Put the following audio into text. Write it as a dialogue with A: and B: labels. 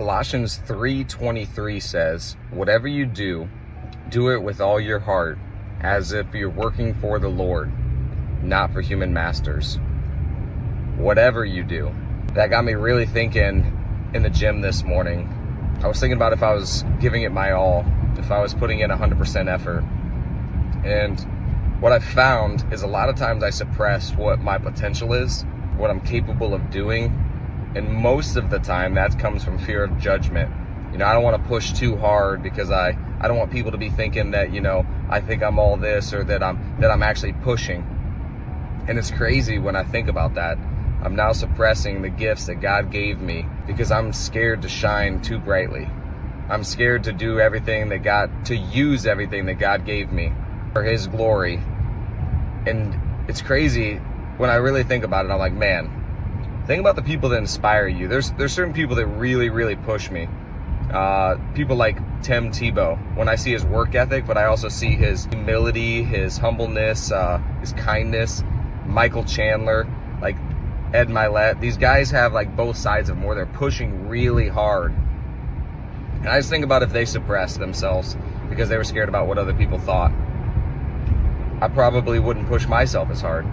A: Colossians 3:23 says, whatever you do, do it with all your heart, as if you're working for the Lord, not for human masters. Whatever you do. That got me really thinking in the gym this morning. I was thinking about if I was giving it my all, if I was putting in 100% effort. And what I found is a lot of times I suppress what my potential is, what I'm capable of doing. And most of the time that comes from fear of judgment. I don't want to push too hard because I don't want people to be thinking that, I think I'm all this, or that I'm actually pushing. And it's crazy when I think about that. I'm now suppressing the gifts that God gave me because I'm scared to shine too brightly. I'm scared to do everything to use everything that God gave me for His glory. And it's crazy when I really think about it. I'm like, man, think about the people that inspire you. There's certain people that really, really push me. People like Tim Tebow, when I see his work ethic, but I also see his humility, his humbleness, his kindness. Michael Chandler, like Ed Milet. These guys have like both sides of them where they're pushing really hard. And I just think about if they suppressed themselves because they were scared about what other people thought, I probably wouldn't push myself as hard.